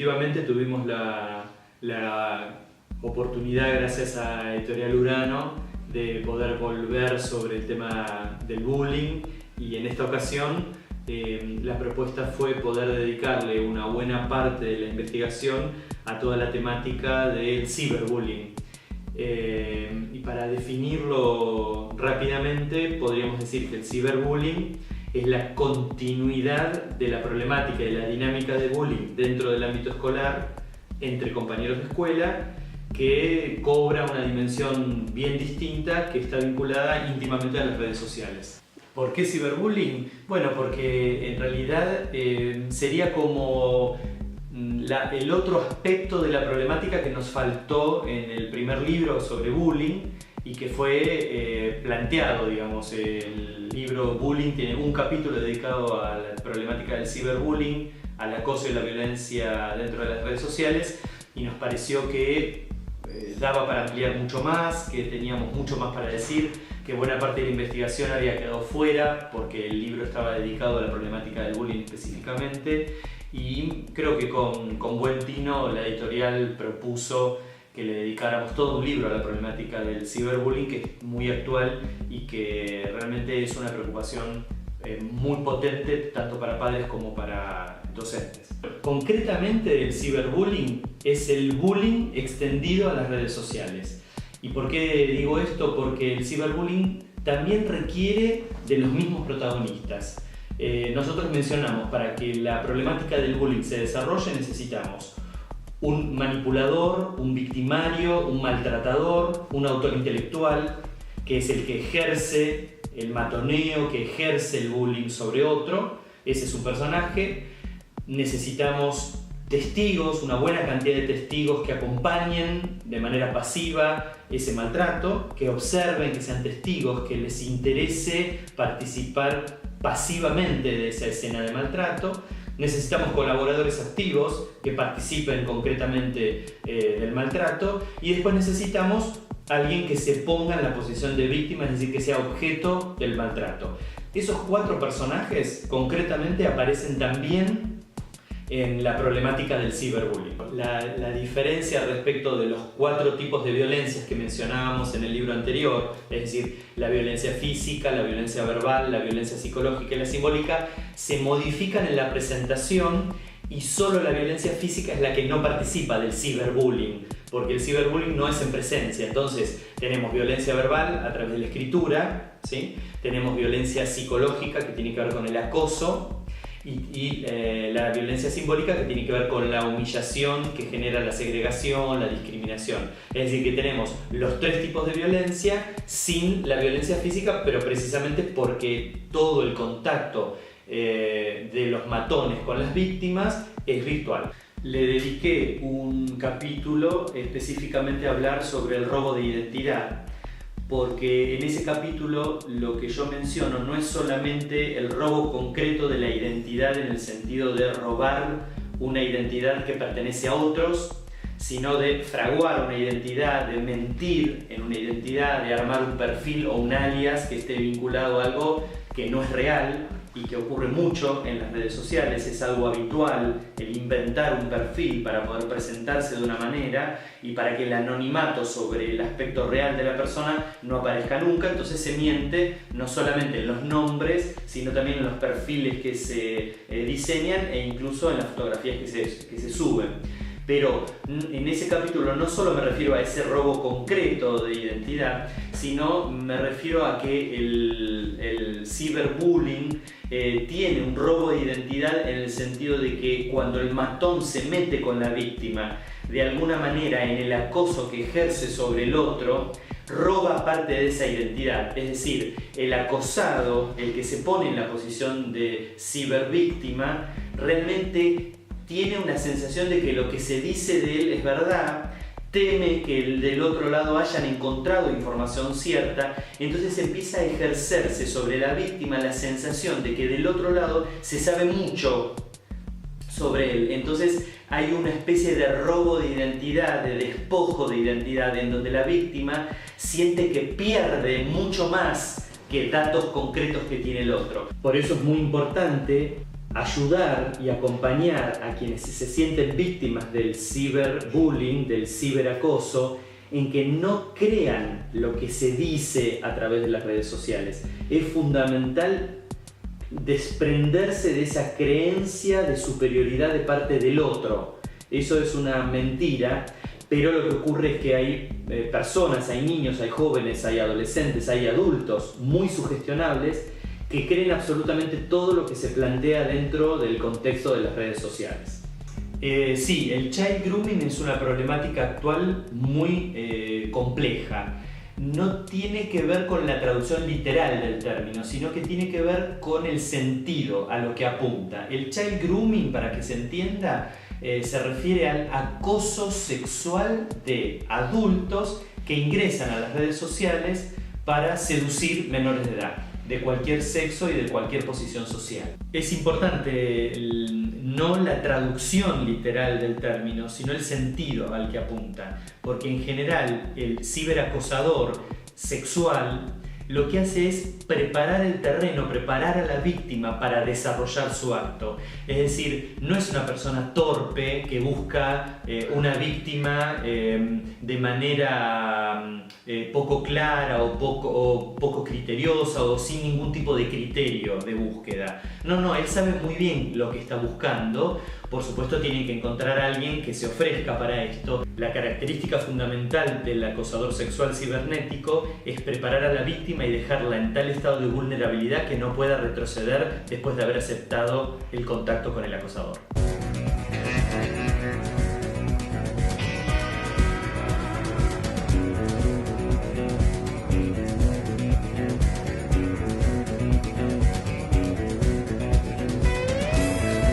efectivamente tuvimos la oportunidad, gracias a Editorial Urano, de poder volver sobre el tema del bullying, y en esta ocasión la propuesta fue poder dedicarle una buena parte de la investigación a toda la temática del ciberbullying. Y para definirlo rápidamente, podríamos decir que el ciberbullying es la continuidad de la problemática y la dinámica de bullying dentro del ámbito escolar entre compañeros de escuela, que cobra una dimensión bien distinta, que está vinculada íntimamente a las redes sociales. ¿Por qué ciberbullying? Bueno, porque en realidad sería como el otro aspecto de la problemática que nos faltó en el primer libro sobre bullying y que fue planteado, digamos. El libro Bullying tiene un capítulo dedicado a la problemática del ciberbullying, al acoso y la violencia dentro de las redes sociales, y nos pareció que daba para ampliar mucho más, que teníamos mucho más para decir, que buena parte de la investigación había quedado fuera porque el libro estaba dedicado a la problemática del bullying específicamente, y creo que con buen tino la editorial propuso que le dedicáramos todo un libro a la problemática del ciberbullying, que es muy actual y que realmente es una preocupación muy potente tanto para padres como para docentes. Concretamente, el ciberbullying es el bullying extendido a las redes sociales. ¿Y por qué digo esto? Porque el ciberbullying también requiere de los mismos protagonistas. Nosotros mencionamos, para que la problemática del bullying se desarrolle necesitamos un manipulador, un victimario, un maltratador, un autor intelectual, que es el que ejerce el matoneo, que ejerce el bullying sobre otro. Ese es un personaje. Necesitamos testigos, una buena cantidad de testigos que acompañen de manera pasiva ese maltrato, que observen, que sean testigos, que les interese participar pasivamente de esa escena de maltrato. Necesitamos colaboradores activos que participen concretamente del maltrato, y después necesitamos alguien que se ponga en la posición de víctima, es decir, que sea objeto del maltrato. Esos 4 personajes concretamente aparecen también en la problemática del ciberbullying. La diferencia respecto de los 4 tipos de violencias que mencionábamos en el libro anterior, es decir, la violencia física, la violencia verbal, la violencia psicológica y la simbólica, se modifican en la presentación, y solo la violencia física es la que no participa del ciberbullying, porque el ciberbullying no es en presencia. Entonces tenemos violencia verbal a través de la escritura, ¿sí? Tenemos violencia psicológica, que tiene que ver con el acoso, y la violencia simbólica, que tiene que ver con la humillación que genera la segregación, la discriminación. Es decir, que tenemos los 3 tipos de violencia sin la violencia física, pero precisamente porque todo el contacto de los matones con las víctimas es virtual. Le dediqué un capítulo específicamente a hablar sobre el robo de identidad, porque en ese capítulo lo que yo menciono no es solamente el robo concreto de la identidad en el sentido de robar una identidad que pertenece a otros, sino de fraguar una identidad, de mentir en una identidad, de armar un perfil o un alias que esté vinculado a algo que no es real y que ocurre mucho en las redes sociales. Es algo habitual el inventar un perfil para poder presentarse de una manera y para que el anonimato sobre el aspecto real de la persona no aparezca nunca. Entonces se miente no solamente en los nombres, sino también en los perfiles que se diseñan, e incluso en las fotografías que se suben. Pero en ese capítulo no solo me refiero a ese robo concreto de identidad, sino me refiero a que el ciberbullying tiene un robo de identidad en el sentido de que cuando el matón se mete con la víctima de alguna manera en el acoso que ejerce sobre el otro, roba parte de esa identidad. Es decir, el acosado, el que se pone en la posición de cibervíctima, realmente tiene una sensación de que lo que se dice de él es verdad, teme que del otro lado hayan encontrado información cierta, entonces empieza a ejercerse sobre la víctima la sensación de que del otro lado se sabe mucho sobre él. Entonces hay una especie de robo de identidad, de despojo de identidad, en donde la víctima siente que pierde mucho más que datos concretos que tiene el otro. Por eso es muy importante ayudar y acompañar a quienes se sienten víctimas del ciberbullying, del ciberacoso, en que no crean lo que se dice a través de las redes sociales. Es fundamental desprenderse de esa creencia de superioridad de parte del otro. Eso es una mentira, pero lo que ocurre es que hay personas, hay niños, hay jóvenes, hay adolescentes, hay adultos muy sugestionables que creen absolutamente todo lo que se plantea dentro del contexto de las redes sociales. Sí, el child grooming es una problemática actual muy compleja. No tiene que ver con la traducción literal del término, sino que tiene que ver con el sentido a lo que apunta. El child grooming, para que se entienda, se refiere al acoso sexual de adultos que ingresan a las redes sociales para seducir menores de edad, de cualquier sexo y de cualquier posición social. Es importante no la traducción literal del término, sino el sentido al que apunta, porque en general el ciberacosador sexual lo que hace es preparar el terreno, preparar a la víctima para desarrollar su acto. Es decir, no es una persona torpe que busca una víctima de manera poco clara o poco criteriosa o sin ningún tipo de criterio de búsqueda. No, él sabe muy bien lo que está buscando. Por supuesto, tiene que encontrar a alguien que se ofrezca para esto. La característica fundamental del acosador sexual cibernético es preparar a la víctima y dejarla en tal estado de vulnerabilidad que no pueda retroceder después de haber aceptado el contacto con el acosador.